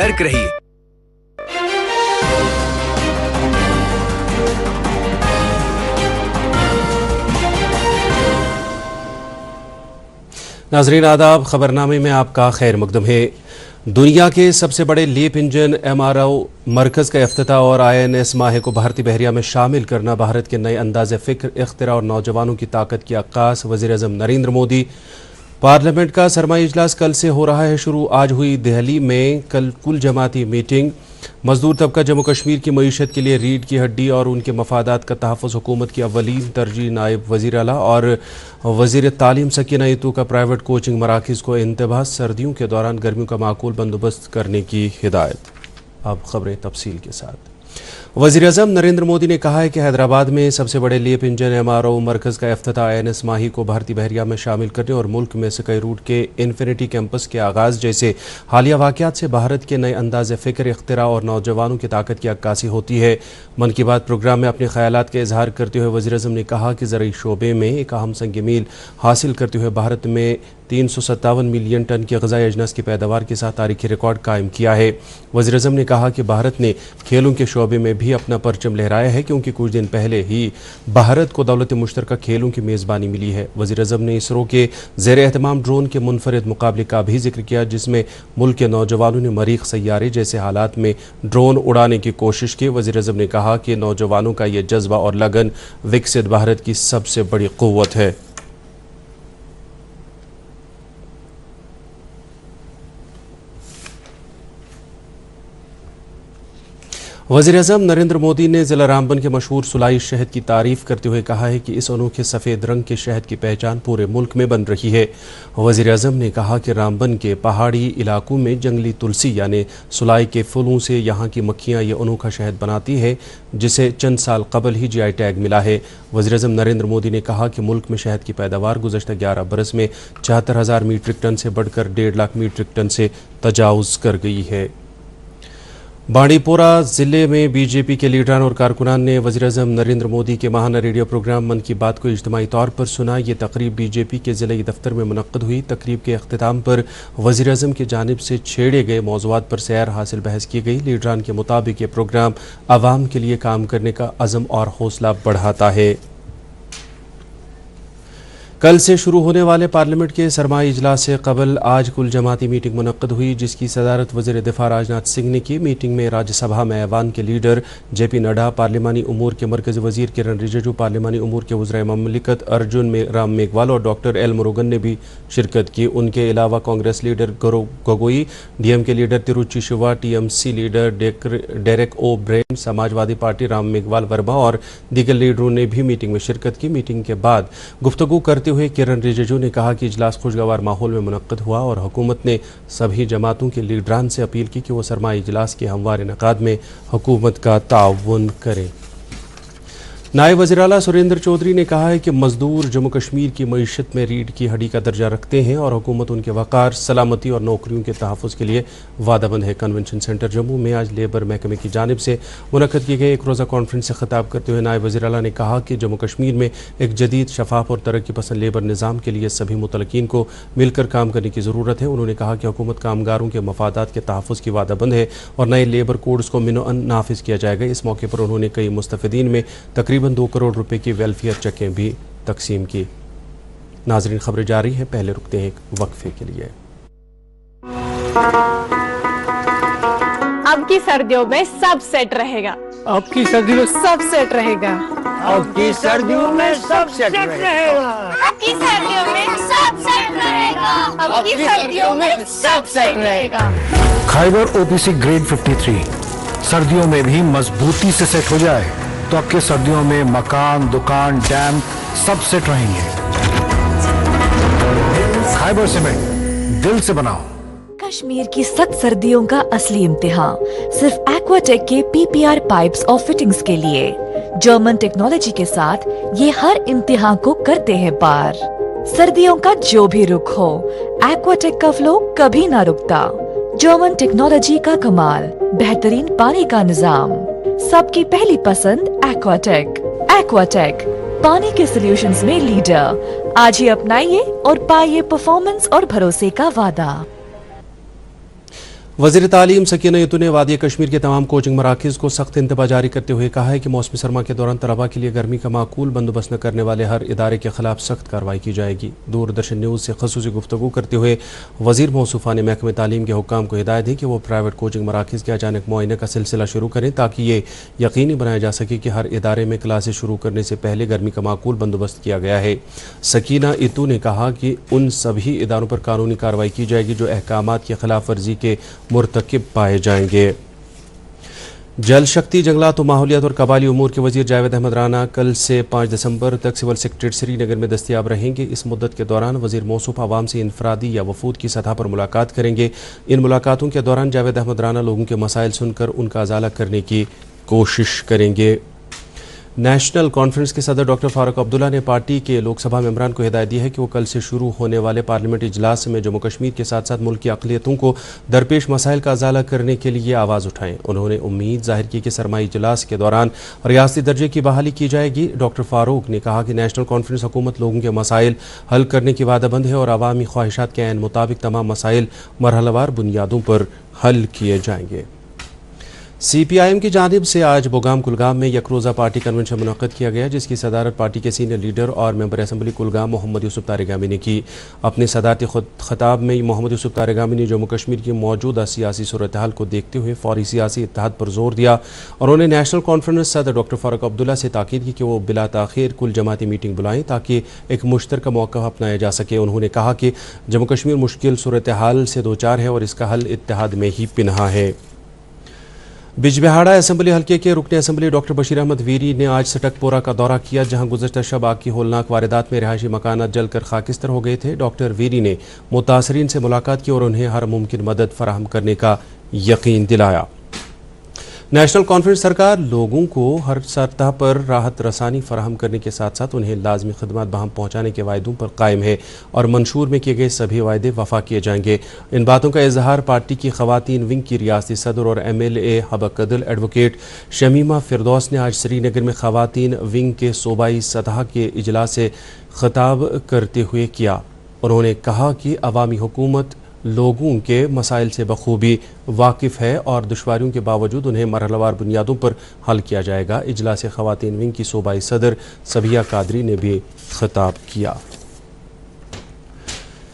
सतर्क रहिए। नाजरीन आदाब, खबरनामे में आपका खैर मकदम है। दुनिया के सबसे बड़े लीप इंजन MRO मरकज़ का इफ्तिताह और INS माहे को भारतीय बहरिया में शामिल करना भारत के नए अंदाज़ फ़िक्र, इख्तिरा और नौजवानों की ताकत की अक्कास। वज़ीर-ए-आज़म नरेंद्र मोदी। पार्लियामेंट का सरमाई इजलास कल से हो रहा है शुरू। आज हुई दिल्ली में कुल जमाती मीटिंग। मजदूर तबका जम्मू कश्मीर की मईशत के लिए रीढ़ की हड्डी और उनके मफादात का तहफ़्फ़ुज़ हुकूमत की अव्वलीन तरजीह। नायब वज़ीर आला और वज़ीर तालीम सकीना ईतू का प्राइवेट कोचिंग मराकिज़ को इंतबाह। सर्दियों के दौरान गर्मियों का माकूल बंदोबस्त करने की हिदायत। अब खबरें तफसील के साथ। वज़ीर-ए-आज़म नरेंद्र मोदी ने कहा है कि हैदराबाद में सबसे बड़े लीप इंजन MRO मरकज़ का इफ्तिताह INS माही को भारतीय बहरिया में शामिल करने और मुल्क में स्काई रूट के इन्फिनिटी कैंपस के आगाज़ जैसे हालिया वाक़यात से भारत के नए अंदाज़ फ़िक्र, इख्तिरा और नौजवानों की ताकत की अक्कासी होती है। मन की बात प्रोग्राम में अपने ख़यालात का इजहार करते हुए वज़ीर-ए-आज़म ने कहा कि ज़रूरी शोबे में एक अहम संग मील हासिल करते हुए भारत में 357 मिलियन टन की ग़िज़ाई अजनस की पैदावार के साथ तारीखी रिकॉर्ड कायम किया है। वज़ीर-ए-आज़म ने कहा कि भारत ने खेलों के शोबे में भी अपना परचम लहराया है, क्योंकि कुछ दिन पहले ही भारत को दौलत मुश्तरका खेलों की मेज़बानी मिली है। वज़ीर-ए-आज़म ने इसरो के ज़ेर एहतमाम ड्रोन के मुनफरिद मुकाबले का भी जिक्र किया, जिसमें मुल्क के नौजवानों ने मरीख सैयारे जैसे हालात में ड्रोन उड़ाने की कोशिश की। वज़ीर-ए-आज़म ने कहा कि नौजवानों का ये जज्बा और लगन विकसित भारत की सबसे बड़ी क़ुव्वत है। वज़ीर-ए-आज़म नरेंद्र मोदी ने ज़िला रामबन के मशहूर सुलाई शहद की तारीफ़ करते हुए कहा है कि इस अनोखे सफ़ेद रंग के शहद की पहचान पूरे मुल्क में बन रही है। वज़ीर-ए-आज़म ने कहा कि रामबन के पहाड़ी इलाकों में जंगली तुलसी यानी सुलाई के फूलों से यहाँ की मक्खियाँ ये अनोखा शहद बनाती है, जिसे चंद साल कबल ही GI टैग मिला है। वज़ीर-ए-आज़म नरेंद्र मोदी ने कहा कि मुल्क में शहद की पैदावार गुज़श्ता 11 बरस में 74,000 मीट्रिक टन से बढ़कर 1.5 लाख मीट्रिक टन से तजावुज़ कर गई है। बांडीपोरा ज़िले में BJP के लीडरान और कारकुनान ने वज़ीर-ए-आज़म नरेंद्र मोदी के माहाना रेडियो प्रोग्राम मन की बात को इज्तिमाई तौर पर सुना। ये तकरीब BJP के ज़िले दफ्तर में मुनक्कद हुई। तकरीब के अख्तिताम पर वज़ीर-ए-आज़म की जानिब से छेड़े गए मौज़ूआत पर सैर हासिल बहस की गई। लीडरान के मुताबिक ये प्रोग्राम आवाम के लिए काम करने का अज़म और हौसला बढ़ाता है। कल से शुरू होने वाले पार्लियामेंट के सरमाई इजलास से कबल आज कुल जमाती मीटिंग मुनक्कद हुई, जिसकी सदारत वज़ीर दिफा राजनाथ सिंह ने की। मीटिंग में राज्यसभा में ऐवान के लीडर JP नड्डा, पार्लिमानी उमूर के मरकज़ी वज़ीर किरण रिजिजू, पार्लिमानी उमूर के वज़ीर ममलिकत अर्जुन राम मेघवाल और डॉक्टर एल मुरुगन ने भी शिरकत की। उनके अलावा Congress leader Gaurav Gogoi, DMK leader Tiruchi Siva, TMC leader Derek O'Brien, Samajwadi Party Ram Meghwal Verma और दीगर लीडरों ने भी मीटिंग में शिरकत की। मीटिंग के बाद गुफ्तगू करते हुए किरण रिजिजू ने कहा कि इजलास खुशगवार माहौल में मुनक्कद हुआ और हुकूमत ने सभी जमातों के लीडरान से अपील की कि वो सरमाई इजलास के हमवार इनेकाद में हुकूमत का ताउन करें। नायब वज़ीर आला सुरेंद्र चौधरी ने कहा है कि मजदूर जम्मू कश्मीर की मईशत में रीढ़ की हड्डी का दर्जा रखते हैं और हुकूमत उनके वक़ार, सलामती और नौकरियों के तहफ़्फ़ुज़ के लिए वादाबंद है। कन्वेंशन सेंटर जम्मू में आज लेबर महकमे की जानिब से मुनक्कद की गई एक रोज़ा कॉन्फ्रेंस से खिताब करते हुए नायब वज़ीर आला ने कहा कि जम्मू कश्मीर में एक जदीद, शफाफ और तरक्की पसंद लेबर निज़ाम के लिए सभी मुतलकीन को मिलकर काम करने की ज़रूरत है। उन्होंने कहा कि हुकूमत कामगारों के मफादात के तहफ़्फ़ुज़ की वादाबंद है और नए लेबर कोड्स को मिनोअन नाफिज किया जाएगा। इस मौके पर उन्होंने कई मुस्तफ़ीदीन में तकरीबन 2 करोड़ रुपए की वेलफेयर चेकें भी तकसीम की। नाज़रीन, खबरें जारी हैं, पहले रुकते हैं एक वक्फे के लिए। अब की सर्दियों में सब सेट रहेगा। अब की सर्दियों में सब सेट रहेगा। अब की सर्दियों में सब सेट रहेगा। अब की सर्दियों में सब सेट रहेगा। अब की सर्दियों में सब सेट रहेगा। खैबर OPC ग्रेड 53 सर्दियों में भी मजबूती से सेट हो जाए तो आपके सर्दियों में मकान, दुकान, डैम सब सेट रहेंगे। खैबर सीमेंट, दिल से बनाओ। कश्मीर की सख्त सर्दियों का असली इम्तिहान सिर्फ एक्वाटेक के PPR पाइप्स और फिटिंग्स के लिए। जर्मन टेक्नोलॉजी के साथ ये हर इम्तिहान को करते हैं पार। सर्दियों का जो भी रुख हो, एक्वाटेक का फ्लो कभी ना रुकता। जर्मन टेक्नोलॉजी का कमाल, बेहतरीन पानी का निजाम, सबकी पहली पसंद एक्वाटेक। एक्वाटेक, पानी के सॉल्यूशंस में लीडर। आज ही अपनाइए और पाइए परफॉर्मेंस और भरोसे का वादा। वज़ीर तालीम सकीना यतू ने वादी कश्मीर के तमाम कोचिंग मराकज़ को सख्त इंतबा जारी करते हुए कहा है कि मौसमी सरमा के दौरान तलबा के लिए गर्मी का माकूल बंदोबस्त न करने वाले हर इदारे के खिलाफ सख्त कार्रवाई की जाएगी। दूरदर्शन न्यूज़ से खसूसी गुफ्तगू करते हुए वज़ीर मौसूफ़ा ने महकमे तालीम के हुक्काम को हिदायत दी कि वो प्राइवेट कोचिंग मराकज़ के अचानक मुआयने का सिलसिला शुरू करें ताकि ये यकीनी बनाया जा सके कि हर इदारे में क्लासेस शुरू करने से पहले गर्मी का माकूल बंदोबस्त किया गया है। सकीना यतू ने कहा कि उन सभी इदारों पर कानूनी कार्रवाई की जाएगी जो अहकामात की खिलाफ वर्जी के मुर्तकिब पाए जाएंगे। जल शक्ति, जंगलात व माहौलियात और कबाली उमूर के वजीर जावेद अहमद राना कल से 5 दिसंबर तक सिविल सेक्रेटरीट श्रीनगर में दस्तयाब रहेंगे। इस मुद्दत के दौरान वजीर मौसूफ आवाम से इनफरादी या वफूद की सतह पर मुलाकात करेंगे। इन मुलाकातों के दौरान जावेद अहमद राना लोगों के मसाइल सुनकर उनका अजाला करने की कोशिश करेंगे। नेशनल कॉन्फ्रेंस के सदर डॉक्टर फारूक अब्दुल्ला ने पार्टी के लोकसभा मेंबरान को हिदायत दी है कि वो कल से शुरू होने वाले पार्लियामेंटी इजलास में जम्मू कश्मीर के साथ साथ मुल्क की अक़लियतों को दरपेश मसाइल का अजाला करने के लिए आवाज़ उठाएं। उन्होंने उम्मीद जाहिर की कि सरमाई इजलास के दौरान रियासती दर्जे की बहाली की जाएगी। डॉक्टर फारूक ने कहा कि नेशनल कॉन्फ्रेंस हुकूमत लोगों के मसाइल हल करने की वादाबंद है और अवामी ख्वाहिशात के ऐन मुताबिक तमाम मसाइल मरहलवार बुनियादों पर हल किए जाएंगे। CPIM की जानिब से आज बोगाम कुलगाम में एक रोज़ा पार्टी कन्वेंशन मुनक़्क़द किया गया, जिसकी सदारत पार्टी के सीनियर लीडर और मेंबर असम्बली कुलगाम मोहम्मद यूसुफ तारिगामी ने की। अपने सदारती खिताब में मोहम्मद यूसुफ तारिगामी ने जम्मू कश्मीर की मौजूदा सियासी सूरत हाल को देखते हुए फौरी सियासी इत्तेहाद पर जोर दिया और उन्होंने नेशनल कॉन्फ्रेंस सदर डॉक्टर फारूक अब्दुल्ला से ताकीद की कि वो बिला ताख़ीर कुल जमाती मीटिंग बुलाएं ताकि एक मुश्तरका मौक़िफ़ अपनाया जा सके। उन्होंने कहा कि जम्मू कश्मीर मुश्किल सूरत हाल से दो चार है और इसका हल इत्तेहाद में ही पिन्हा है। बिजबिहाड़ा असम्बली हल्के के रुकने असम्बली डॉक्टर बशीर अहमद वीरी ने आज सटकपोरा का दौरा किया, जहां गुज़श्ता शब आग की होलनाक वारदात में रिहायशी मकानात जलकर खाकिस्तर हो गए थे। डॉक्टर वीरी ने मुतासरीन से मुलाकात की और उन्हें हर मुमकिन मदद फराहम करने का यकीन दिलाया। नेशनल कॉन्फ्रेंस सरकार लोगों को हर सतह पर राहत रसानी फराहम करने के साथ साथ उन्हें लाजमी खदमात बहम पहुँचाने के वायदों पर कायम है और मंशूर में किए गए सभी वायदे वफा किए जाएंगे। इन बातों का इजहार पार्टी की खवातीन विंग की रियासती सदर और MLA हबकदल एडवोकेट शमीमा फिरदौस ने आज श्रीनगर में खवातीन विंग के सूबाई सतह के इजलास से खिताब करते हुए किया। उन्होंने कहा कि अवामी हुकूमत लोगों के मसाइल से बखूबी वाकिफ़ है और दुश्वारियों के बावजूद उन्हें मरहलवार बुनियादों पर हल किया जाएगा। इजलास खवातीन विंग की सूबाई सदर सबिया कादरी ने भी खिताब किया।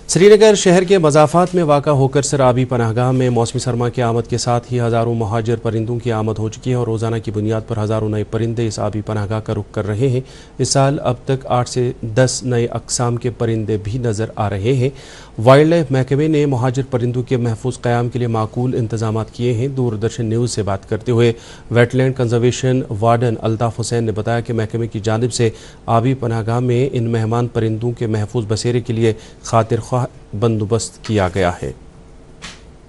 श्रीनगर शहर के मज़ाफ़ात में वाक़ा होकर सर आबी पनाहगाह में मौसमी सरमा की आमद के साथ ही हज़ारों महाजिर परिंदों की आमद हो चुकी है और रोज़ाना की बुनियाद पर हज़ारों नए परिंदे इस आबी पनाहगाह का रुख कर रहे हैं। इस साल अब तक 8 से 10 नए अक़साम के परिंदे भी नज़र आ रहे हैं। वाइल्ड लाइफ महकमे ने महाजिर परिंदों के महफूज क़याम के लिए माकूल इंतजाम किए हैं। दूरदर्शन न्यूज़ से बात करते हुए wetland conservation warden Altaf Hussain ने बताया कि महकमे की जानिब से आबी पनाहगाह में इन मेहमान परिंदों के महफूज बसेरे के लिए खातिर ख्वाह बंदोबस्त किया गया है।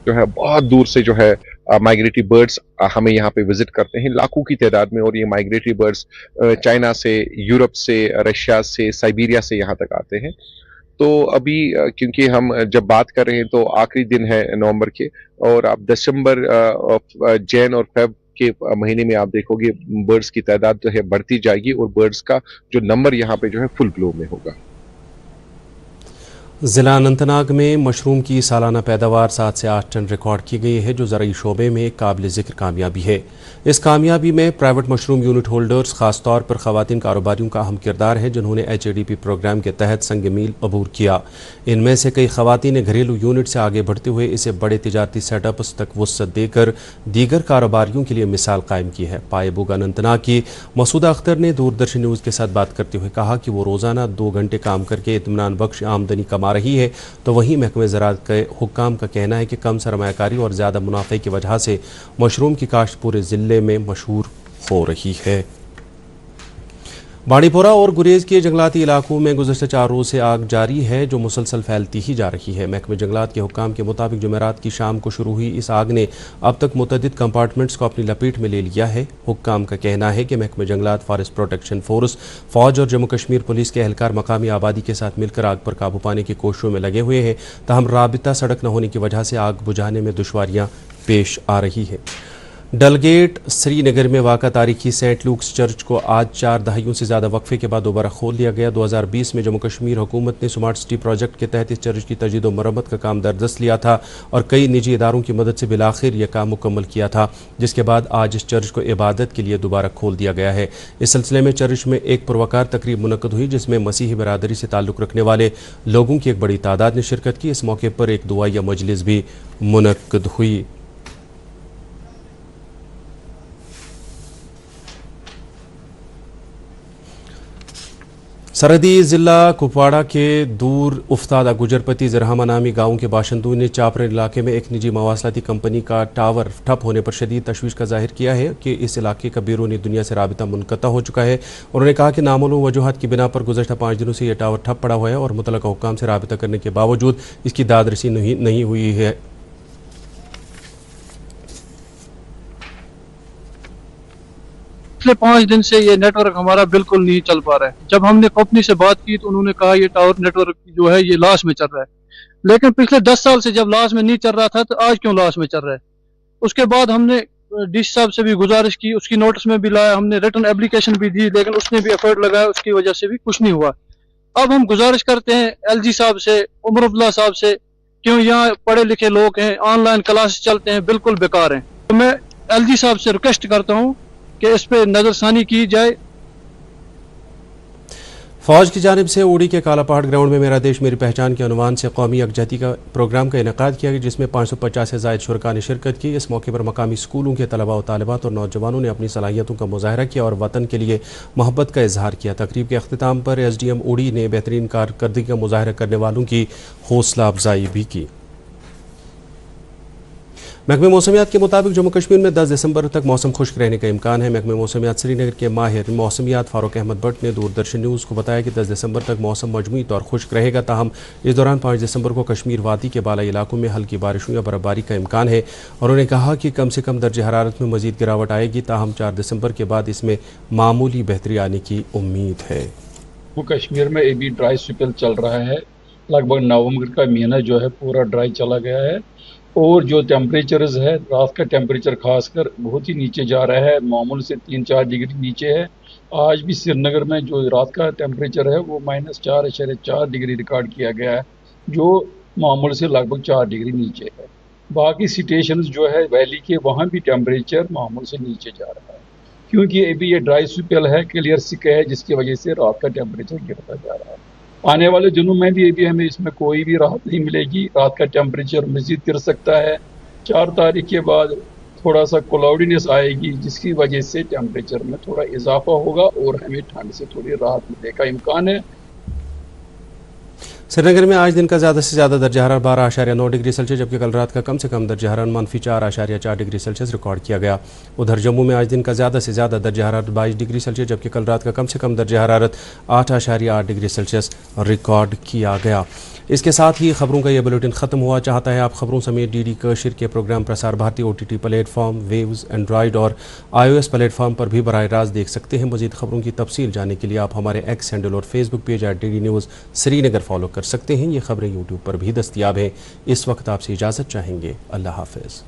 जो है बहुत दूर से जो है माइग्रेटरी बर्ड्स हमें यहाँ पे विजिट करते हैं लाखों की तादाद में, और ये माइग्रेटरी बर्ड्स चाइना से, यूरोप से, रशिया से, साइबेरिया से यहाँ तक आते हैं। तो अभी क्योंकि हम जब बात कर रहे हैं तो आखिरी दिन है नवंबर के, और अब दिसंबर, जैन और फेब के महीने में आप देखोगे बर्ड्स की तादाद जो है बढ़ती जाएगी और बर्ड्स का जो नंबर यहाँ पे जो है फुल ग्लो में होगा। ज़िला अनंतनाग में मशरूम की सालाना पैदावार 7 से 8 टन रिकॉर्ड की गई है, जो ज़राई शोबे में काबिल ज़िक्र कामयाबी है। इस कामयाबी में प्राइवेट मशरूम यूनिट होल्डर्स, खास तौर पर ख़वातीन कारोबारियों का अहम किरदार है, जिन्होंने HADP प्रोग्राम के तहत संग मील अबूर किया। इनमें से कई ख़वातीन ने घरेलू यूनिट से आगे बढ़ते हुए इसे बड़े तिजारती सेटअप्स तक वुसअत देकर दीगर कारोबारियों के लिए मिसाल कायम की है। पाएबुग अनंतनाग की मसूदा अख्तर ने दूरदर्शन न्यूज़ के साथ बात करते हुए कहा कि वो रोज़ाना 2 घंटे काम करके इत्मीनान बख्श आमदनी कमा रही है, तो वहीं महकमे ज़राअत के हुक्काम का कहना है कि कम सरमायाकारी और ज़्यादा मुनाफे की वजह से मशरूम की काश्त पूरे ज़िले में मशहूर हो रही है। बाड़ीपोरा और गुरेज के जंगलाती इलाकों में गुज़श्ता 4 रोज़ से आग जारी है, जो मुसलसल फैलती ही जा रही है। महकमे जंगलात के हुक्काम के मुताबिक जुमेरात की शाम को शुरू हुई इस आग ने अब तक मुतअद्दिद कंपार्टमेंट्स को अपनी लपेट में ले लिया है। हुक्काम का कहना है कि महकमे जंगलात, फॉरेस्ट प्रोटेक्शन फोर्स, फ़ौज और जम्मू कश्मीर पुलिस के एहलकार मकामी आबादी के साथ मिलकर आग पर काबू पाने की कोशिशों में लगे हुए हैं। ताहम राबिता सड़क न होने की वजह से आग बुझाने में दुश्वारियाँ पेश आ रही है। डलगेट श्रीनगर में वाक़ा तारीखी सेंट लूक्स चर्च को आज 4 दहाइयों से ज़्यादा वक्फे के बाद दोबारा खोल दिया गया। 2020 में जम्मू कश्मीर हुकूमत ने स्मार्ट सिटी प्रोजेक्ट के तहत इस चर्च की तजदीद व मरम्मत का काम दरदस्त लिया था और कई निजी इदारों की मदद से बिलाखिर यह काम मुकम्मल किया था, जिसके बाद आज इस चर्च को इबादत के लिए दोबारा खोल दिया गया है। इस सिलसिले में चर्च में एक पुरवकार तकरीब मुनक्कद हुई जिसमें मसीही बरादरी से ताल्लुक़ रखने वाले लोगों की एक बड़ी तादाद ने शिरकत की। इस मौके पर एक दुआया मजलिस भी मुनक्कद हुई। सरहदी ज़िला कुपवाड़ा के दूर उफ्तादा गुजरपति ज़रहमा नामी गाँव के बाशिंदों ने चापरन इलाके में एक निजी मवासलाती कंपनी का टावर ठप होने पर शदीद तशवीश का जाहिर किया है कि इस इलाके का बैरूनी दुनिया से राबिता मुनक़ता हो चुका है। उन्होंने कहा कि नामालूम वजूहात की बिना पर गुज़श्ता 5 दिनों से यह टावर ठप पड़ा हुआ है और मुतलका हुक्काम से राबिता करने के बावजूद इसकी दादरसी नहीं हुई है। पिछले 5 दिन से ये नेटवर्क हमारा बिल्कुल नहीं चल पा रहा है। जब हमने कंपनी से बात की तो उन्होंने कहा ये टावर नेटवर्क जो है ये लॉस में चल रहा है, लेकिन पिछले 10 साल से जब लॉस में नहीं चल रहा था तो आज क्यों लॉस में चल रहा है। उसके बाद हमने डीसी साहब से भी गुजारिश की, उसकी नोटिस में भी लाया, हमने रिटन एप्लीकेशन भी दी, लेकिन उसने भी एफर्ट लगाया, उसकी वजह से भी कुछ नहीं हुआ। अब हम गुजारिश करते हैं LG साहब से, उमर अब्दुल्ला साहब से, क्यों यहाँ पढ़े लिखे लोग हैं, ऑनलाइन क्लास चलते हैं, बिल्कुल बेकार हैं। तो मैं LG साहब से रिक्वेस्ट करता हूँ कि इस पे नजरसानी की जाए। फौज की जानिब से उड़ी के काला पहाड़ ग्राउंड में मेरा देश मेरी पहचान के अनुमान से कौमी यकजहती का प्रोग्राम का इनेकाद किया गया, जिसमें 550 से ज़ायद शुरका ने शिरकत की। इस मौके पर मकामी स्कूलों के तलबा व तालिबात और नौजवानों ने अपनी सलाहियतों का मुजाहरा किया और वतन के लिए मोहब्बत का इजहार किया। तकरीब के अख्तिताम पर SDM उड़ी ने बेहतरीन कारकर्दगी का मुजाहरा करने वालों की हौसला अफजाई भी की। महकमे मौसमियात के मुताबिक जम्मू कश्मीर में 10 दिसंबर तक मौसम खुश्क रहने का इम्कान है। महकमे मौसमियात श्रीनगर के माहिर मौसमियात फारूक अहमद भट्ट ने दूरदर्शन न्यूज़ को बताया कि 10 दिसंबर तक मौसम मजमूई तौर खुश्क रहेगा, ताहम इस दौरान 5 दिसंबर को कश्मीर वादी के बालाई इलाकों में हल्की बारिशों या बर्फबारी का इम्कान है। और उन्होंने कहा कि कम से कम दर्ज हरारत में मजीद गिरावट आएगी, ताहम 4 दिसंबर के बाद इसमें मामूली बेहतरी आने की उम्मीद है। कश्मीर में अभी ड्राई स्पेल चल रहा है, लगभग नवंबर का महीना जो है पूरा ड्राई चला गया है और जो टेम्परेचर्स है, रात का टेम्परेचर खासकर बहुत ही नीचे जा रहा है, मामूल से 3-4 डिग्री नीचे है। आज भी श्रीनगर में जो रात का टेम्परेचर है वो -4.4 डिग्री रिकॉर्ड किया गया है, जो मामूल से लगभग 4 डिग्री नीचे है। बाकी स्टेशंस जो है वैली के, वहाँ भी टेम्परेचर मामूल से नीचे जा रहा है, क्योंकि अभी ये ड्राई स्पेल है, क्लियर सिक है, जिसकी वजह से रात का टेम्परेचर गिरता जा रहा है। आने वाले दिनों में भी अभी हमें इसमें कोई भी राहत नहीं मिलेगी, रात का टेम्परेचर मज़ीद गिर सकता है। 4 तारीख के बाद थोड़ा सा क्लाउडीनेस आएगी, जिसकी वजह से टेम्परेचर में थोड़ा इजाफा होगा और हमें ठंड से थोड़ी राहत मिलने का इम्कान है। श्रीनगर में आज दिन का ज़्यादा से ज़्यादा दर्जा हरारत 12.9 डिग्री सेल्सियस, जबकि कल रात का कम से कम दर्जा हरारत -4.4 डिग्री सेल्सियस रिकॉर्ड किया गया। उधर जम्मू में आज दिन का ज़्यादा से ज़्यादा दर्जा हरारत 22 डिग्री सेल्सियस, जबकि कल रात का कम से कम दर्जा हरारत 8.8 डिग्री सेल्सियस रिकॉर्ड किया गया। इसके साथ ही खबरों का यह बुलेटिन ख़त्म हुआ। चाहता है आप खबरों समेत DD कशिर के programme Prasar Bharati OTT platform, Waves, Android और iOS प्लेटफॉर्म पर भी बराह रास्त देख सकते हैं। मज़ीद खबरों की तफसील जानने के लिए आप हमारे X हैंडल और Facebook page DD news Srinagar follow कर सकते हैं। ये खबरें यूट्यूब पर भी दस्तियाब हैं। इस वक्त आपसे इजाज़त चाहेंगे। अल्लाह हाफ़िज़।